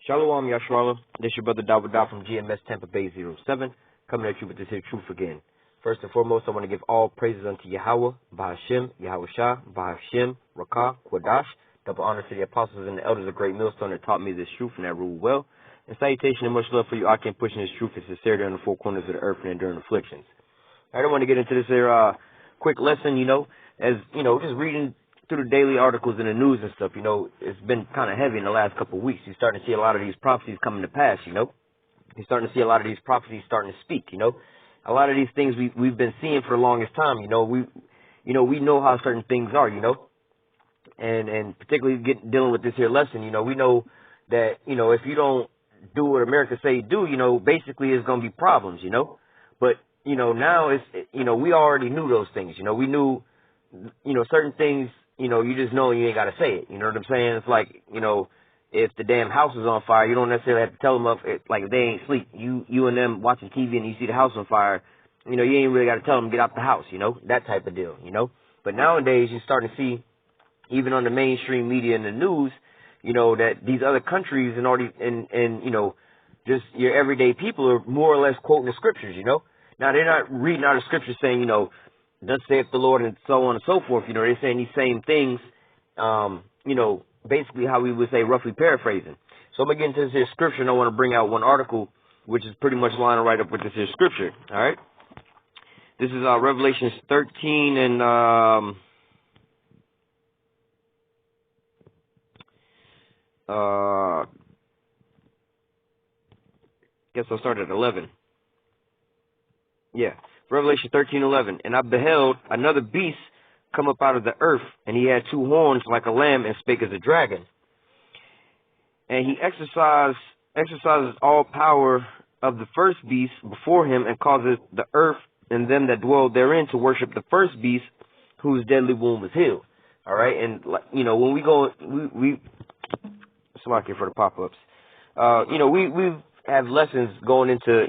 Shalom, Yashwala. This your brother Dawud from GMS Tampa Bay 07, coming at you with this here truth again. First and foremost, I want to give all praises unto Yahweh, Bahashem, Yahweh Shah, Bahashem, Rakah, Quadash. Double honor to the apostles and the elders of Great Millstone that taught me this truth and that rule well. And salutation and much love for you, I can pushing this truth and sincerity on the four corners of the earth and enduring afflictions. I don't want to get into this here quick lesson, as, just reading through the daily articles in the news and stuff, it's been kind of heavy in the last couple of weeks. You're starting to see a lot of these prophecies coming to pass, You're starting to see a lot of these prophecies starting to speak, A lot of these things we've been seeing for the longest time, we know how certain things are, and particularly dealing with this here lesson, we know that, if you don't do what America say do, basically it's going to be problems, But, now it's, we already knew those things, we knew, certain things, you just know you ain't got to say it. You know what I'm saying? It's like, if the damn house is on fire, you don't necessarily have to tell them if they ain't sleep. You and them watching TV and you see the house on fire, you ain't really got to tell them to get out the house, that type of deal, But nowadays you're starting to see, even on the mainstream media and the news, that these other countries and all these, and just your everyday people are more or less quoting the scriptures, Now they're not reading out of scripture saying, thus saith the Lord, and so on and so forth. They're saying these same things, basically how we would say, roughly paraphrasing. So I'm going to get into this here scripture, and I want to bring out one article, which is pretty much lining right up with this here scripture. All right? This is Revelation 13 and, guess I'll start at 11. Yeah. Revelation 13:11. And I beheld another beast come up out of the earth, and he had two horns like a lamb and spake as a dragon. And he exercises all power of the first beast before him, and causes the earth and them that dwell therein to worship the first beast, whose deadly wound was healed. All right, and when we go, we sorry for the pop-ups. We have lessons going into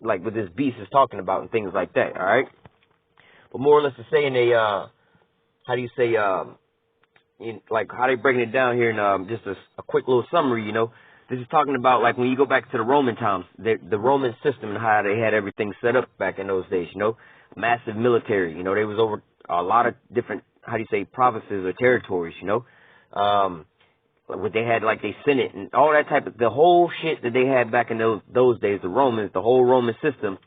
with this beast is talking about and things like that, all right? But more or less to say in a, how do you say, like how they breaking it down here in just a quick little summary, This is talking about like when you go back to the Roman times, the Roman system and how they had everything set up back in those days, Massive military, they was over a lot of different, how do you say, provinces or territories, what they had, like they Senate and all that type of, the whole shit that they had back in those days, the Romans, the whole Roman system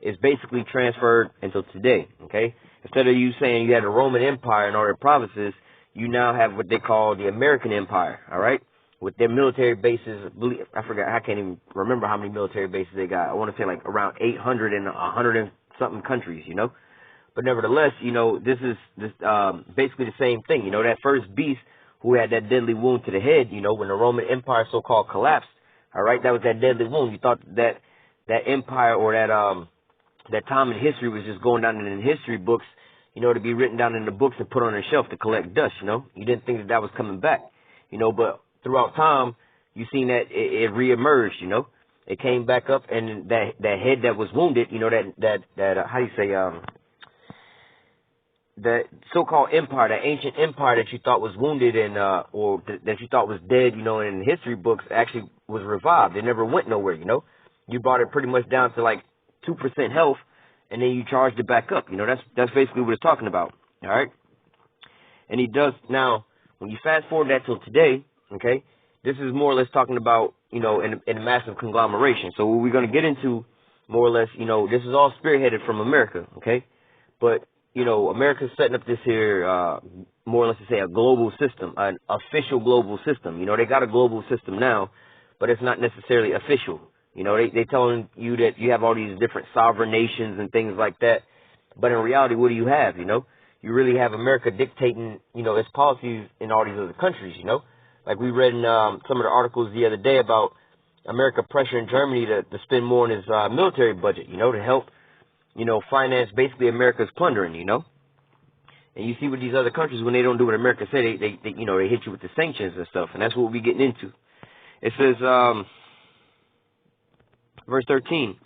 is basically transferred until today, okay? Instead of you saying you had a Roman Empire and all their provinces, you now have what they call the American Empire, all right? With their military bases, I forgot, I can't even remember how many military bases they got. I want to say like around 800 and 100 and something countries, But nevertheless, this is basically the same thing, that first beast who had that deadly wound to the head, when the Roman Empire so-called collapsed, all right, that was that deadly wound. You thought that empire or that time in history was just going down in the history books, to be written down in the books and put on a shelf to collect dust, You didn't think that was coming back, but throughout time, you seen that it reemerged, It came back up, and that head that was wounded, that how do you say, that so-called empire, that ancient empire that you thought was wounded and or that you thought was dead, in history books, actually was revived. It never went nowhere, You brought it pretty much down to like 2% health, and then you charged it back up. That's basically what it's talking about. All right. And he does now. When you fast forward that till today, okay, this is more or less talking about in a massive conglomeration. So what we're going to get into more or less, this is all spearheaded from America, okay, but America's setting up this here, more or less to say, a global system, an official global system. They got a global system now, but it's not necessarily official. They telling you that you have all these different sovereign nations and things like that. But in reality, what do you have, You really have America dictating, its policies in all these other countries, Like we read in some of the articles the other day about America pressuring Germany to spend more on its military budget, to help finance basically America's plundering, And you see with these other countries, when they don't do what America say, they hit you with the sanctions and stuff. And that's what we're getting into. It says, verse 13,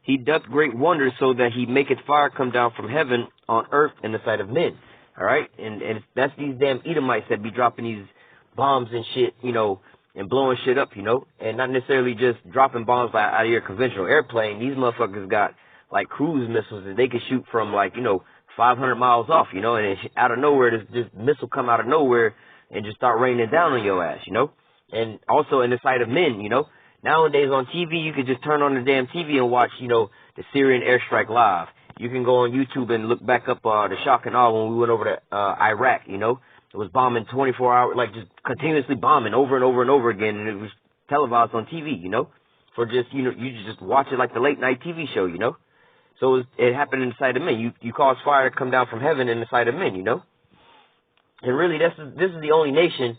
he doth great wonders so that he maketh fire come down from heaven on earth in the sight of men. All right. And that's these damn Edomites that be dropping these bombs and shit, and blowing shit up, you know, and not necessarily just dropping bombs out of your conventional airplane. These motherfuckers got like cruise missiles that they can shoot from like, you know, 500 miles off, you know, and out of nowhere, this missile come out of nowhere and just start raining down on your ass, you know, and also in the sight of men, you know. Nowadays on TV, you can just turn on the damn TV and watch, you know, the Syrian airstrike live. You can go on YouTube and look back up the shock and awe when we went over to Iraq, you know. It was bombing 24 hours, like just continuously bombing over and over and over again, and it was televised on TV, you know, for just, you know, you just watch it like the late night TV show, you know. So it happened in the sight of men. You cause fire to come down from heaven in the sight of men, you know. And really, this is the only nation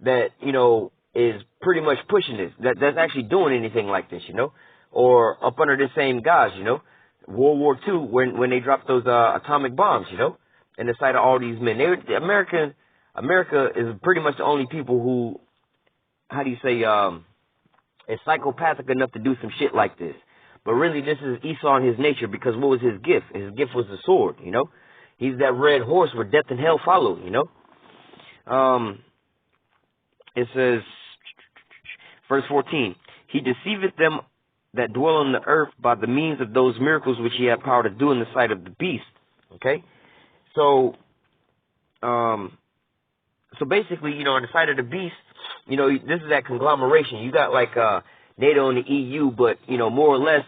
that, you know, is pretty much pushing this, that's actually doing anything like this, you know, or up under the same guise, you know. World War II, when they dropped those atomic bombs, you know, in the sight of all these men. America is pretty much the only people who, how do you say, is psychopathic enough to do some shit like this. But really, this is Esau and his nature, because what was his gift? His gift was the sword, you know. He's that red horse where death and hell follow, you know. It says, verse 14, he deceiveth them that dwell on the earth by the means of those miracles which he had power to do in the sight of the beast. Okay? So basically, you know, on the side of the beast, you know, this is that conglomeration. You got like NATO and the EU, but, you know, more or less,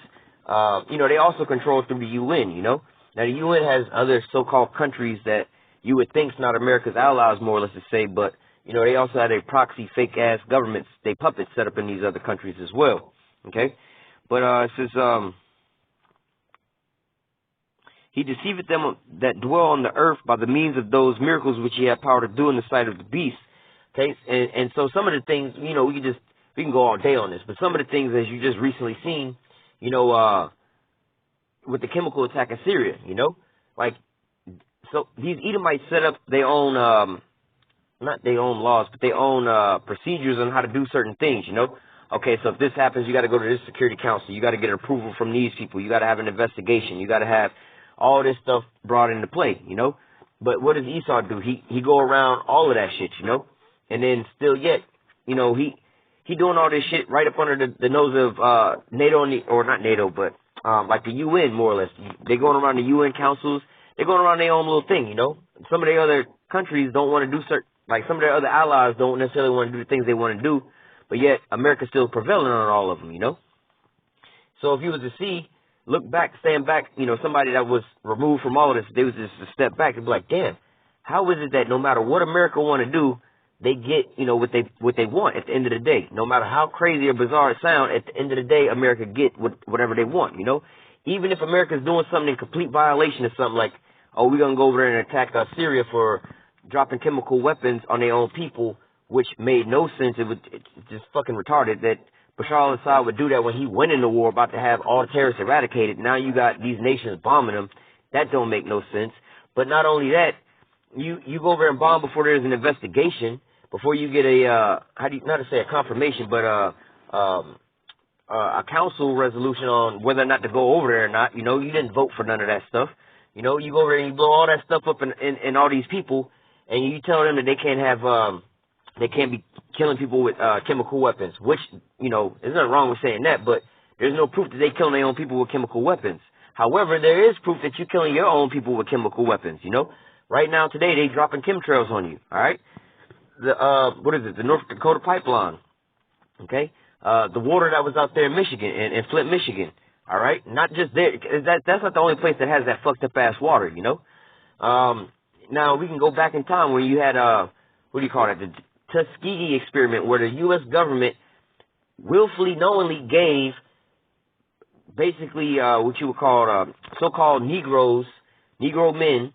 you know, they also control through the UN, you know. Now, the UN has other so-called countries that you would think's not America's allies, more or less to say, but, you know, they also have a proxy fake-ass governments, they puppets set up in these other countries as well, okay? But it says, he deceiveth them that dwell on the earth by the means of those miracles which he had power to do in the sight of the beast. Okay, and so some of the things, you know, we can go all day on this, but some of the things, as you just recently seen, you know, with the chemical attack in Syria, you know, like, so these Edomites set up their own, not their own laws, but their own procedures on how to do certain things, you know. Okay, so if this happens, you got to go to this Security Council. You got to get approval from these people. You got to have an investigation. You got to have all this stuff brought into play, you know. But what does Esau do? He go around all of that shit, you know. And then still yet, you know, he doing all this shit right up under the nose of NATO, or not NATO, but like the UN, more or less. They going around the UN councils. They're going around their own little thing, you know. Some of the other countries don't want to do certain, like some of their other allies don't necessarily want to do the things they want to do. But yet, America's still prevailing on all of them, you know? So if you was to see, look back, stand back, you know, somebody that was removed from all of this, they was just a step back and be like, damn, how is it that no matter what America want to do, they get, you know, what they want at the end of the day? No matter how crazy or bizarre it sounds, at the end of the day, America get whatever they want, you know? Even if America's doing something in complete violation of something like, oh, we're going to go over there and attack Syria for dropping chemical weapons on their own people, which made no sense. It's just fucking retarded that Bashar al-Assad would do that when he went in the war about to have all terrorists eradicated. Now you got these nations bombing them. That don't make no sense. But not only that, you go over and bomb before there's an investigation, before you get a, not to say a confirmation, but a council resolution on whether or not to go over there or not. You know, you didn't vote for none of that stuff. You know, you go over there and you blow all that stuff up in all these people, and you tell them that they can't have, they can't be killing people with chemical weapons, which, you know, there's nothing wrong with saying that, but there's no proof that they killing their own people with chemical weapons. However, there is proof that you're killing your own people with chemical weapons, you know. Right now, today, they dropping chemtrails on you, all right? What is it, the North Dakota pipeline, okay? The water that was out there in Michigan, in Flint, Michigan, all right? Not just there. That's not the only place that has that fucked up-ass water, you know. Now, we can go back in time where you had, what do you call it, the Tuskegee experiment, where the U.S. government willfully, knowingly gave basically what you would call so-called Negro men,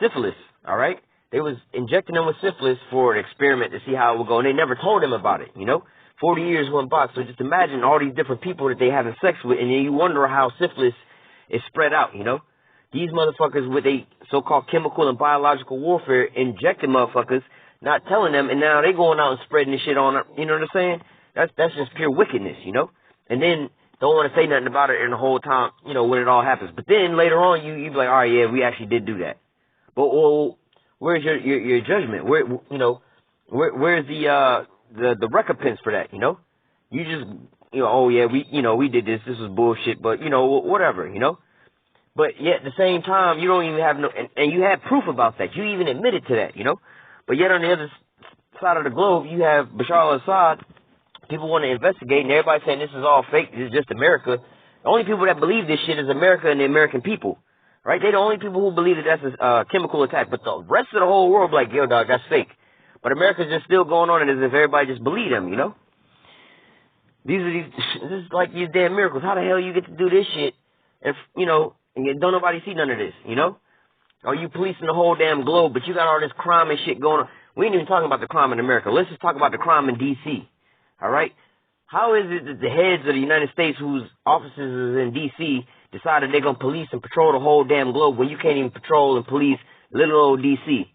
syphilis, all right? They was injecting them with syphilis for an experiment to see how it would go, and they never told them about it, you know? 40 years went by, so just imagine all these different people that they having sex with, and then you wonder how syphilis is spread out, you know? These motherfuckers with a so-called chemical and biological warfare injecting motherfuckers, not telling them, and now they going out and spreading this shit on, you know what I'm saying? That's just pure wickedness, you know? And then don't want to say nothing about it in the whole time, you know, when it all happens. But then later on, you be like, all right, yeah, we actually did do that. But well, where's your judgment? Where's the the recompense for that, you know? You just, you know, oh yeah, we did this. This was bullshit, but you know, whatever, you know? But yet at the same time, you don't even have no, and you have proof about that. You even admitted to that, you know? But yet on the other side of the globe, you have Bashar al-Assad. People want to investigate, and everybody saying this is all fake. This is just America. The only people that believe this shit is America and the American people, right? They're the only people who believe that that's a chemical attack. But the rest of the whole world, like, yo, dog, that's fake. But America's just still going on as if everybody just believe them, you know? This is like these damn miracles. How the hell you get to do this shit, if you know, and don't nobody see none of this, you know? Or you policing the whole damn globe, but you got all this crime and shit going on. We ain't even talking about the crime in America. Let's just talk about the crime in D.C., all right? How is it that the heads of the United States, whose offices is in D.C., decided they're going to police and patrol the whole damn globe when you can't even patrol and police little old D.C.?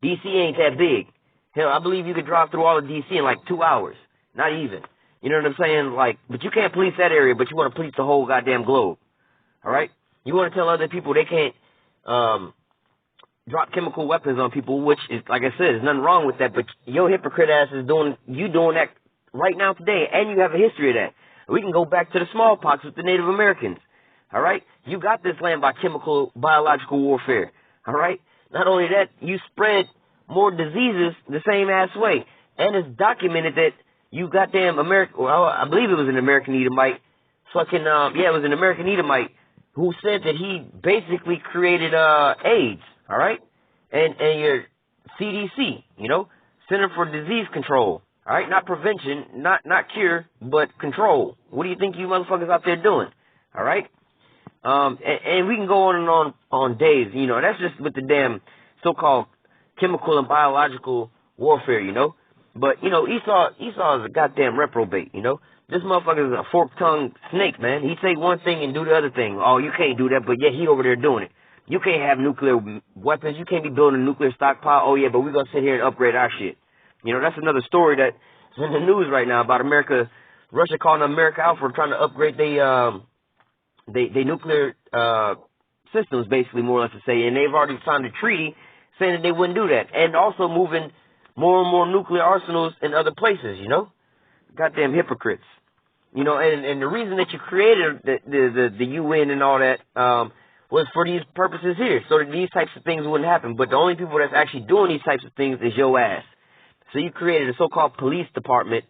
D.C. ain't that big. Hell, I believe you could drive through all of D.C. in like 2 hours. Not even. You know what I'm saying? Like, but you can't police that area, but you want to police the whole goddamn globe. All right? You want to tell other people they can't drop chemical weapons on people, which is, like I said, there's nothing wrong with that, but your hypocrite ass is doing that right now today, and you have a history of that. We can go back to the smallpox with the Native Americans. All right? You got this land by biological warfare. All right? Not only that, you spread more diseases the same ass way. And it's documented that you goddamn well, I believe it was an American Edomite, it was an American Edomite who said that he basically created AIDS, all right? And your CDC, you know, Center for Disease Control, all right? Not prevention, not cure, but control. What do you think you motherfuckers out there doing, all right? And we can go on and on days, you know. That's just with the damn so-called chemical and biological warfare, you know. But, you know, Esau is a goddamn reprobate, you know. This motherfucker is a fork-tongued snake, man. He say one thing and do the other thing. Oh, you can't do that, but yet he over there doing it. You can't have nuclear weapons. You can't be building a nuclear stockpile. Oh, yeah, but we're going to sit here and upgrade our shit. You know, that's another story that's in the news right now about America, Russia calling America out for trying to upgrade they nuclear systems, basically, more or less to say. And they've already signed a treaty saying that they wouldn't do that. And also moving more and more nuclear arsenals in other places, you know? Goddamn hypocrites. You know, and the reason that you created the UN and all that was for these purposes here, so that these types of things wouldn't happen. But the only people that's actually doing these types of things is your ass. So you created a so-called police department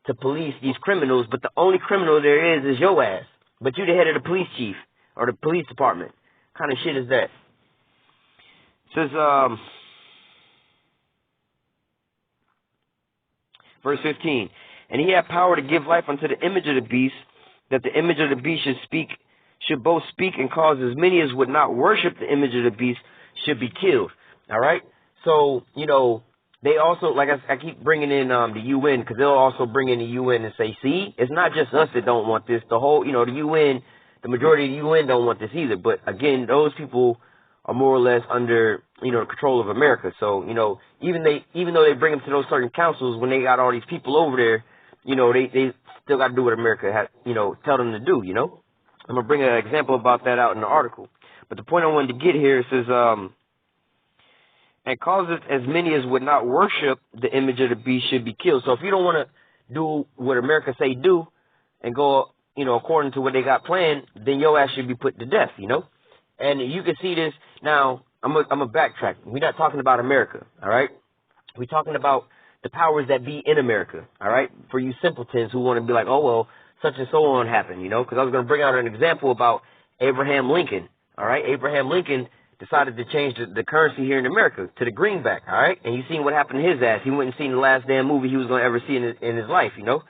to police these criminals, but the only criminal there is your ass. But you the head of the police chief or the police department. What kind of shit is that? It says, verse 15, and he had power to give life unto the image of the beast, that the image of the beast should both speak and cause as many as would not worship the image of the beast should be killed. All right? So, you know, they also, like I keep bringing in the UN, because they'll also bring in the UN and say, see, it's not just us that don't want this. The whole, you know, the UN, the majority of the UN don't want this either. But, again, those people are more or less under, you know, the control of America. So, you know, even though they bring them to those certain councils, when they got all these people over there, you know, they still got to do what America has, you know, tell them to do, you know. I'm going to bring an example about that out in the article. But the point I wanted to get here, it says, and causes as many as would not worship the image of the beast should be killed. So if you don't want to do what America say do and go, you know, according to what they got planned, then your ass should be put to death, you know. And you can see this. Now, I'm a backtrack. We're not talking about America, all right? We're talking about the powers that be in America, all right? For you simpletons who want to be like, oh, well, such and so on happened, you know, because I was going to bring out an example about Abraham Lincoln, all right? Abraham Lincoln decided to change the currency here in America to the greenback, all right? And you seen what happened to his ass. He went and seen the last damn movie he was going to ever see in his life, you know?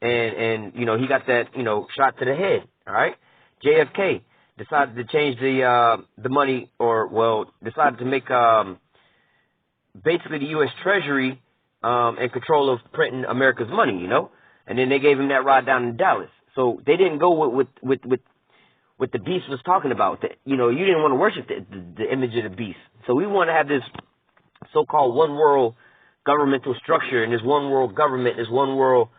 And you know, he got that, you know, shot to the head, all right? JFK decided to change the money, or, well, decided to make basically the U.S. Treasury in control of printing America's money, you know? And then they gave him that ride down in Dallas. So they didn't go with what the beast was talking about. You know, you didn't want to worship the image of the beast. So we want to have this so-called one world governmental structure and this one world government, this one world,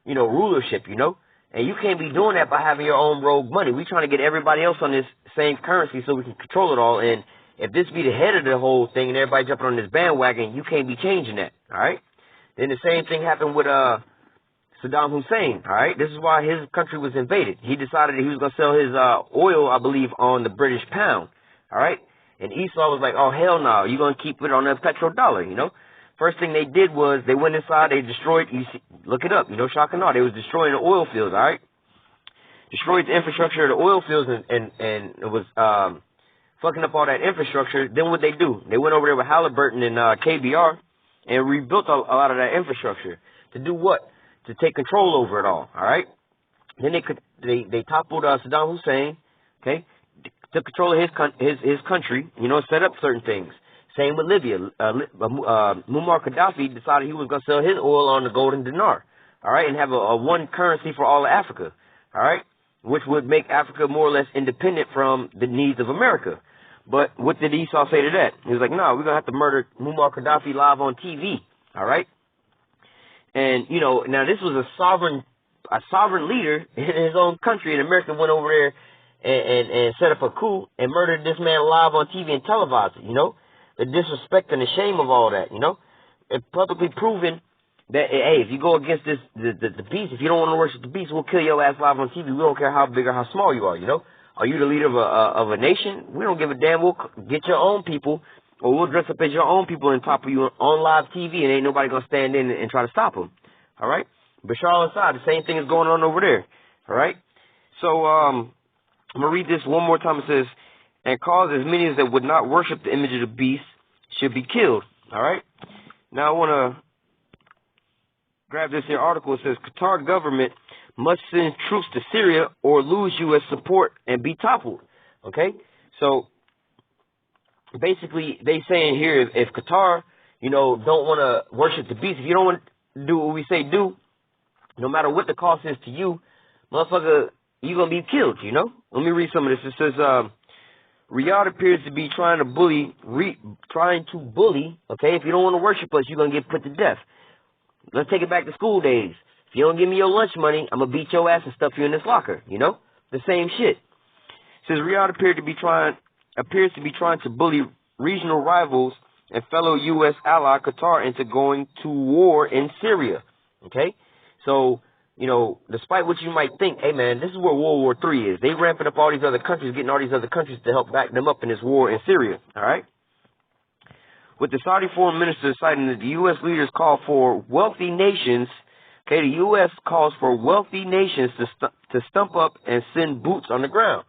you know, rulership, you know? And you can't be doing that by having your own rogue money. We're trying to get everybody else on this same currency so we can control it all. And if this be the head of the whole thing and everybody jumping on this bandwagon, you can't be changing that, all right? Then the same thing happened with Saddam Hussein. All right, this is why his country was invaded. He decided that he was going to sell his oil, I believe, on the British pound. All right, and Esau was like, oh hell no, you're going to keep it on the petrodollar. You know, first thing they did was they went inside, they destroyed. You see, look it up. You know, shock and awe. They was destroying the oil fields. All right, destroyed the infrastructure of the oil fields and it was fucking up all that infrastructure. Then what they do? They went over there with Halliburton and KBR and rebuilt a lot of that infrastructure. To do what? To take control over it all. All right. Then they toppled Saddam Hussein. Okay, took control of his country. You know, set up certain things. Same with Libya. Muammar Gaddafi decided he was going to sell his oil on the golden dinar. All right, and have a one currency for all of Africa. All right, which would make Africa more or less independent from the needs of America. But what did Esau say to that? He was like, no, we're going to have to murder Muammar Gaddafi live on TV. All right. And, you know, now this was a sovereign leader in his own country, and America went over there and set up a coup and murdered this man live on TV and televised it, you know? The disrespect and the shame of all that, you know? It publicly proven that, hey, if you go against the beast, if you don't want to worship the beast, we'll kill your ass live on TV. We don't care how big or how small you are, you know? Are you the leader of a nation? We don't give a damn. We'll get your own people, or we'll dress up as your own people and topple you on live TV, and ain't nobody going to stand in and try to stop them. All right? Bashar al-Assad, the same thing is going on over there. All right? So, I'm going to read this one more time. It says, and cause as many as that would not worship the image of the beast should be killed. All right? Now, I want to grab this here article. It says, Qatar government must send troops to Syria or lose U.S. support and be toppled. Okay? So, basically, they saying here, if Qatar, you know, don't want to worship the beast, if you don't want to do what we say do, no matter what the cost is to you, motherfucker, you're going to be killed, you know? Let me read some of this. It says, Riyadh appears to be trying to bully, okay? If you don't want to worship us, you're going to get put to death. Let's take it back to school days. If you don't give me your lunch money, I'm going to beat your ass and stuff you in this locker, you know? The same shit. It says Riyadh appears to be trying to bully regional rivals and fellow U.S. ally Qatar into going to war in Syria, okay? So, you know, despite what you might think, hey, man, this is where World War III is. They ramping up all these other countries, getting all these other countries to help back them up in this war in Syria, all right? With the Saudi foreign minister citing that the U.S. leaders call for wealthy nations, okay, the U.S. calls for wealthy nations to stump up and send boots on the ground.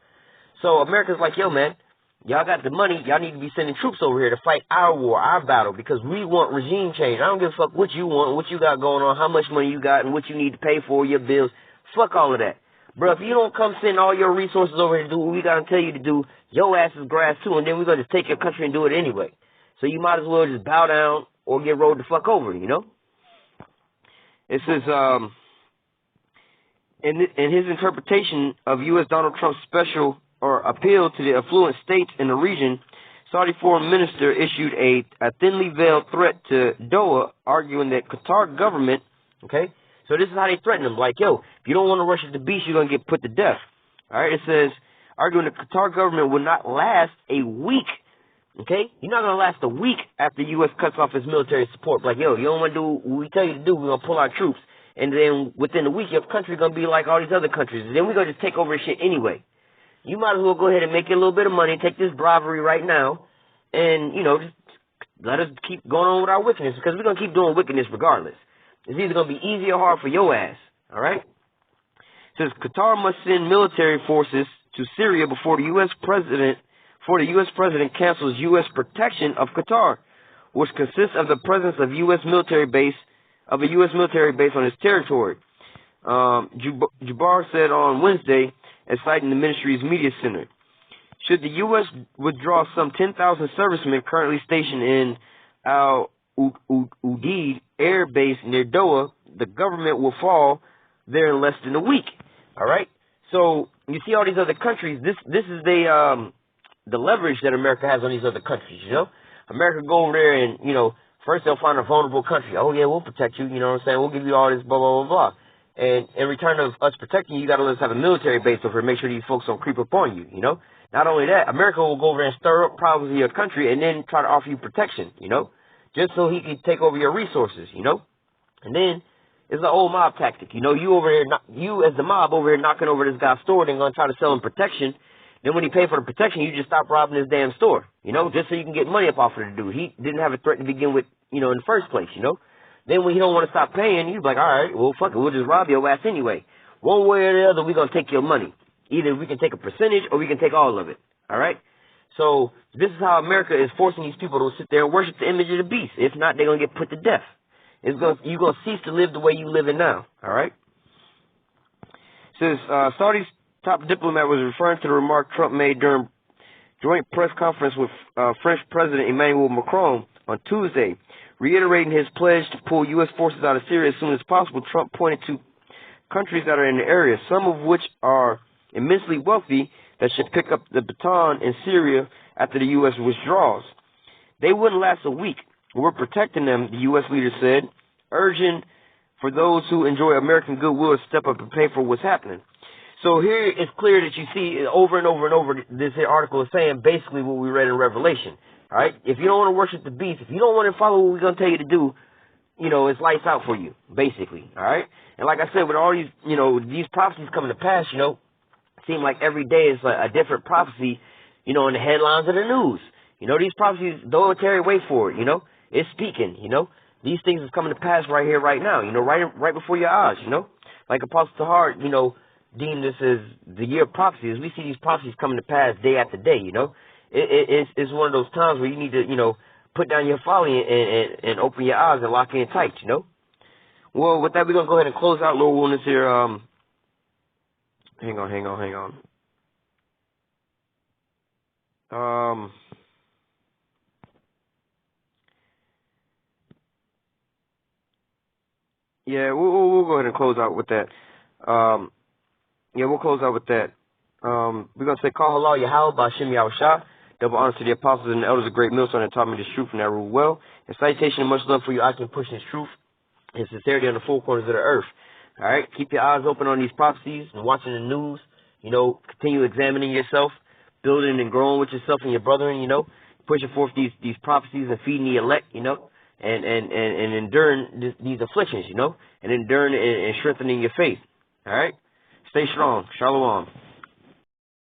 So America's like, yo, man, y'all got the money. Y'all need to be sending troops over here to fight our war, our battle, because we want regime change. I don't give a fuck what you want, what you got going on, how much money you got, and what you need to pay for your bills. Fuck all of that. Bro, if you don't come send all your resources over here to do what we got to tell you to do, your ass is grass too, and then we're going to just take your country and do it anyway. So you might as well just bow down or get rolled the fuck over, you know? It says, in his interpretation of U.S. Donald Trump's special or appeal to the affluent states in the region, Saudi foreign minister issued a thinly veiled threat to Doha, arguing that Qatar government, okay, so this is how they threaten them, like, yo, if you don't want to worship the beast, you're going to get put to death. All right, it says, arguing that Qatar government will not last a week. Okay? You're not going to last a week after the U.S. cuts off its military support. Like, yo, you don't want to do what we tell you to do, we're going to pull our troops. And then within a week, your country's going to be like all these other countries. And then we're going to just take over shit anyway. You might as well go ahead and make you a little bit of money, take this bribery right now, and, you know, just let us keep going on with our wickedness, because we're going to keep doing wickedness regardless. It's either going to be easy or hard for your ass. All right? It says Qatar must send military forces to Syria before the U.S. president cancels U.S. protection of Qatar, which consists of the presence of a U.S. military base on its territory. Jabbar said on Wednesday, as citing the ministry's media center. Should the U.S. withdraw some 10,000 servicemen currently stationed in Al Udeid Air Base near Doha, the government will fall there in less than a week. All right? So you see all these other countries, this is the leverage that America has on these other countries, you know? America go over there and, you know, first they'll find a vulnerable country. Oh, yeah, we'll protect you, you know what I'm saying? We'll give you all this, blah, blah, blah, blah. And in return of us protecting you, you got to let us have a military base over here, make sure these folks don't creep up on you, you know? Not only that, America will go over there and stir up problems in your country and then try to offer you protection, you know? Just so he can take over your resources, you know? And then it's an old mob tactic. You know, you as the mob over here knocking over this guy's store, then gonna try to sell him protection. Then when he pay for the protection, you just stop robbing his damn store. You know, just so you can get money up off of the dude. He didn't have a threat to begin with, you know, in the first place, you know. Then when he don't want to stop paying, you be like, all right, well, fuck it, we'll just rob your ass anyway. One way or the other, we're going to take your money. Either we can take a percentage or we can take all of it, all right? So this is how America is forcing these people to sit there and worship the image of the beast. If not, they're going to get put to death. You're going to cease to live the way you live it now, all right? It says, Saudi's top diplomat was referring to the remark Trump made during joint press conference with French President Emmanuel Macron on Tuesday. Reiterating his pledge to pull U.S. forces out of Syria as soon as possible, Trump pointed to countries that are in the area, some of which are immensely wealthy, that should pick up the baton in Syria after the U.S. withdraws. They wouldn't last a week. We're protecting them, the U.S. leader said, urging for those who enjoy American goodwill to step up and pay for what's happening. So here it's clear that you see over and over and over this here article is saying basically what we read in Revelation. All right? If you don't want to worship the beast, if you don't want to follow what we're going to tell you to do, you know, it's lights out for you, basically. All right? And like I said, with all these, you know, these prophecies coming to pass, you know, it seems like every day is a different prophecy, you know, in the headlines of the news. You know, these prophecies, though it tarry, wait for it, you know. It's speaking, you know. These things is coming to pass right here, right now, you know, right before your eyes, you know. Like Apostle Tahar, you know, deemed this as the year of prophecies. We see these prophecies coming to pass day after day, you know. It's one of those times where you need to, you know, put down your folly and open your eyes and lock in tight, you know. Well, with that, we're going to go ahead and close out Lord Wilderness here. Hang on. Yeah, we'll go ahead and close out with that. We'll close out with that. We're going to say, Call Halal Yahweh Ba'Shem Yahushua. Double honor to the apostles and the elders of Great Millstone that taught me this truth and that rule well. And salutation and much love for you. I can push this truth and sincerity on the four corners of the earth. All right? Keep your eyes open on these prophecies and watching the news. You know, continue examining yourself, building and growing with yourself and your brethren, you know, pushing forth these prophecies and feeding the elect, you know, and enduring these afflictions, you know, and enduring and strengthening your faith. All right? Stay strong. Shalom.